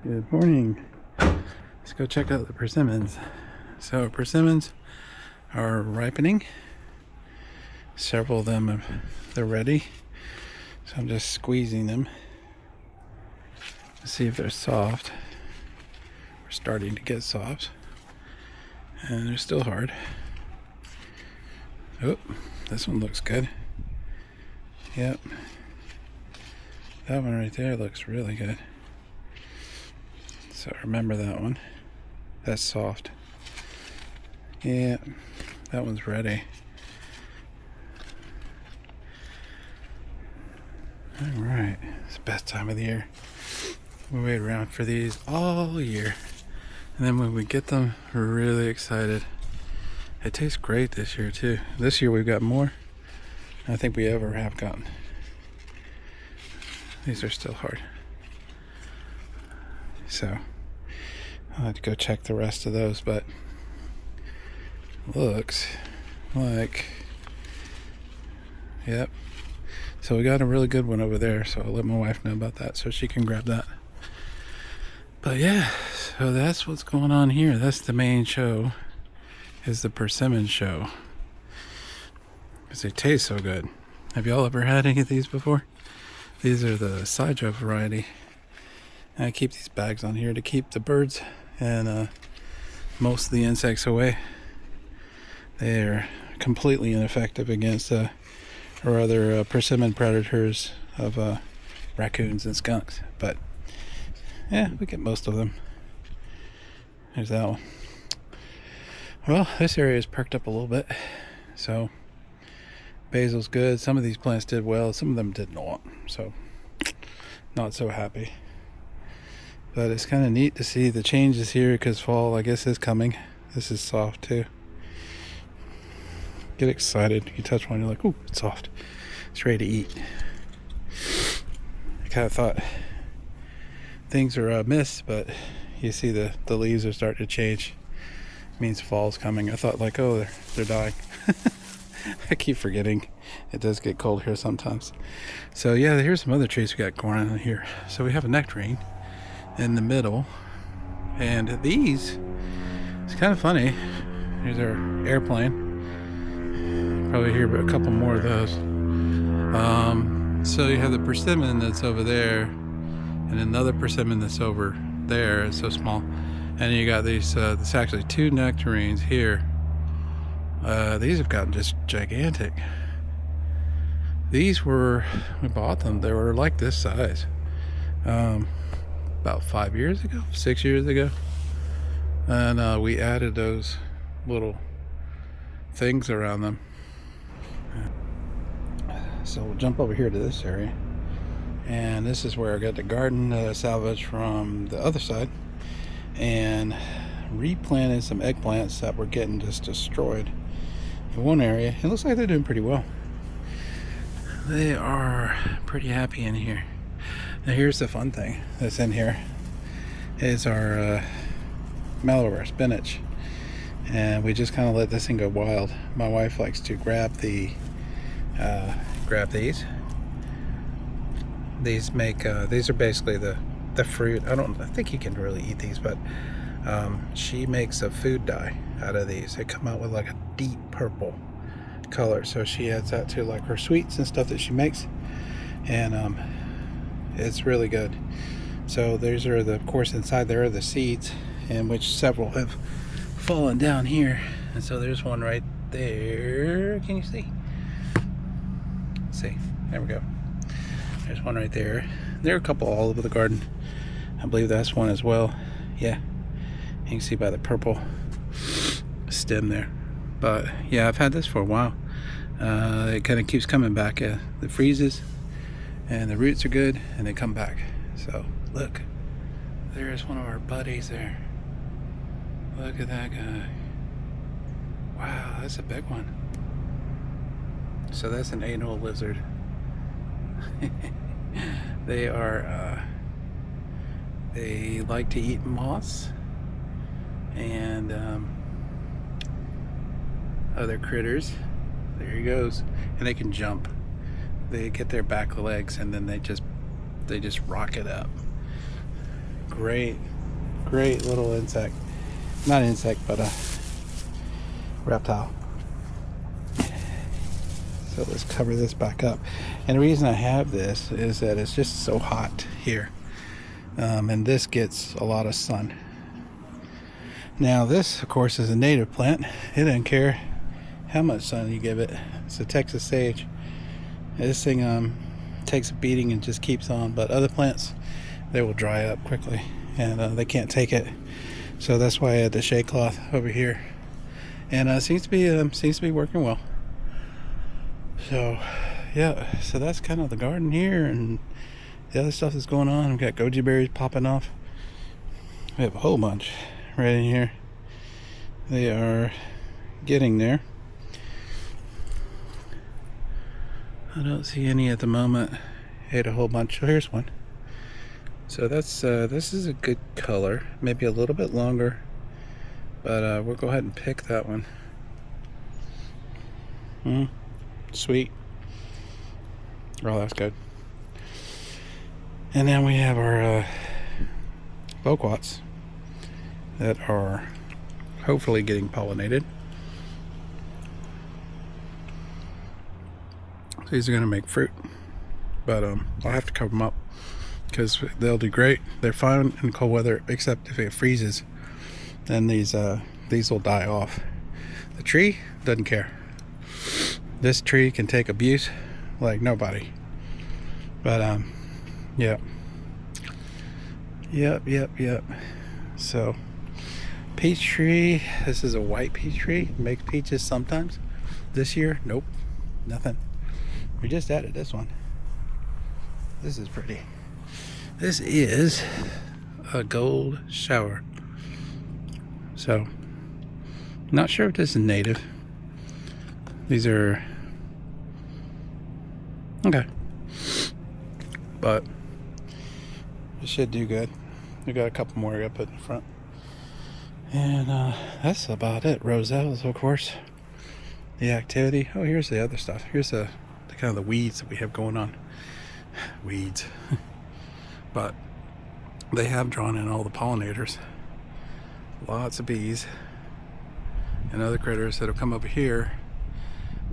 Good morning. Let's go check out the persimmons. So persimmons are ripening. Several of them they're ready. So I'm just squeezing them to see if they're soft. We're starting to get soft. And they're still hard. Oh, this one looks good. Yep. That one right there looks really good. So remember that one. That's soft. Yeah, that one's ready. Alright, it's the best time of the year. We wait around for these all year. And then when we get them, we're really excited. It tastes great this year too. This year we've got more than I think we ever have gotten. These are still hard. So I'll have to go check the rest of those, but looks like, yep. So we got a really good one over there, so I'll let my wife know about that so she can grab that. But yeah, so that's what's going on here. That's the main show, is the persimmon show. Because they taste so good. Have y'all ever had any of these before? These are the sideshow variety. And I keep these bags on here to keep the birds and most of the insects away. They are completely ineffective against or other persimmon predators of raccoons and skunks. But yeah, we get most of them. There's that one. Well, this area is perked up a little bit. So basil's good. Some of these plants did well. Some of them did not. So not so happy. But it's kind of neat to see the changes here because fall, I guess, is coming. This is soft too. Get excited. You touch one, you're like, ooh, it's soft. It's ready to eat. I kind of thought things are amiss, but you see the leaves are starting to change. It means fall's coming. I thought like, oh, they're dying. I keep forgetting. It does get cold here sometimes. So yeah, here's some other trees we got going on here. So we have a nectarine in the middle, and these, it's kind of funny. Here's our airplane. Probably hear a couple more of those. So you have the persimmon that's over there, and another persimmon that's over there. It's so small, and you got these. There's actually two nectarines here. These have gotten just gigantic. These were, we bought them. They were like this size. About 5 years ago, 6 years ago, and we added those little things around them. So we'll jump over here to this area, and this is where I got the garden that I salvaged from the other side and replanted some eggplants that were getting just destroyed in one area. It looks like they're doing pretty well. They are pretty happy in here. Now here's the fun thing that's in here is our malibar spinach, and we just kind of let this thing go wild. My wife likes to grab these. These are basically the fruit. I think you can really eat these, but she makes a food dye out of these. They come out with like a deep purple color, so she adds that to like her sweets and stuff that she makes, and it's really good. So these are of course inside there are the seeds, in which several have fallen down here, and so there's one right there. Can you see? Let's see, there we go. There's one right there. There are a couple all over the garden. I believe that's one as well. Yeah, you can see by the purple stem there. But yeah, I've had this for a while. It kind of keeps coming back. It freezes and the roots are good and they come back. So look, there's one of our buddies there. Look at that guy. Wow, that's a big one. So that's an anole lizard. They are they like to eat moss and other critters. There he goes. And they can jump. They get their back legs and then they just rock it up. Great little insect. Not an insect, but a reptile. So let's cover this back up. And the reason I have this is that it's just so hot here. And this gets a lot of sun. Now this, of course, is a native plant. It doesn't care how much sun you give it. It's a Texas sage. This thing takes a beating and just keeps on. But other plants, they will dry up quickly, and they can't take it. So that's why I had the shade cloth over here, and seems to be working well. So yeah, so that's kind of the garden here, and the other stuff that's going on. We've got goji berries popping off. We have a whole bunch right in here. They are getting there. I don't see any at the moment. Ate a whole bunch. Oh, here's one. So that's this is a good color, maybe a little bit longer, but we'll go ahead and pick that one. Sweet. Oh, that's good. And then we have our loquats that are hopefully getting pollinated. These are going to make fruit, but I'll have to cover them up because they'll do great. They're fine in cold weather, except if it freezes, then these will die off. The tree doesn't care. This tree can take abuse like nobody. But yep. So peach tree. This is a white peach tree. Makes peaches sometimes. This year, nope, nothing. We just added this one. This is pretty. This is a gold shower. So, not sure if this is native. These are okay, but it should do good. We got a couple more I got to put in front, and that's about it. Roselles, of course. The activity. Oh, here's the other stuff. Here's the kind of the weeds that we have going on. Weeds. But they have drawn in all the pollinators. Lots of bees and other critters that'll come over here.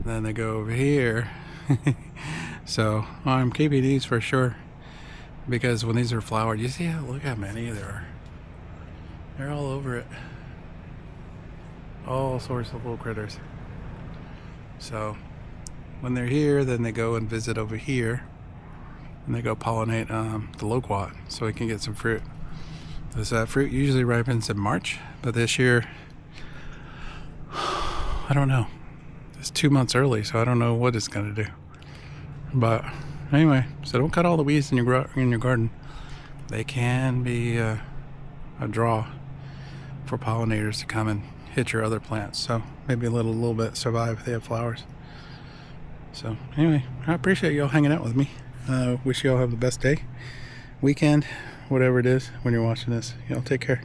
Then they go over here. So I'm keeping these for sure, because when these are flowered, you see how, look how many there are. They're all over it. All sorts of little critters. So when they're here, then they go and visit over here, and they go pollinate the loquat so we can get some fruit. This fruit usually ripens in March, but this year, I don't know. It's 2 months early, so I don't know what it's going to do. But anyway, so don't cut all the weeds in your garden. They can be a draw for pollinators to come and hit your other plants. So maybe a little bit survive if they have flowers. So anyway, I appreciate y'all hanging out with me. Wish y'all have the best day, weekend, whatever it is when you're watching this. Y'all take care.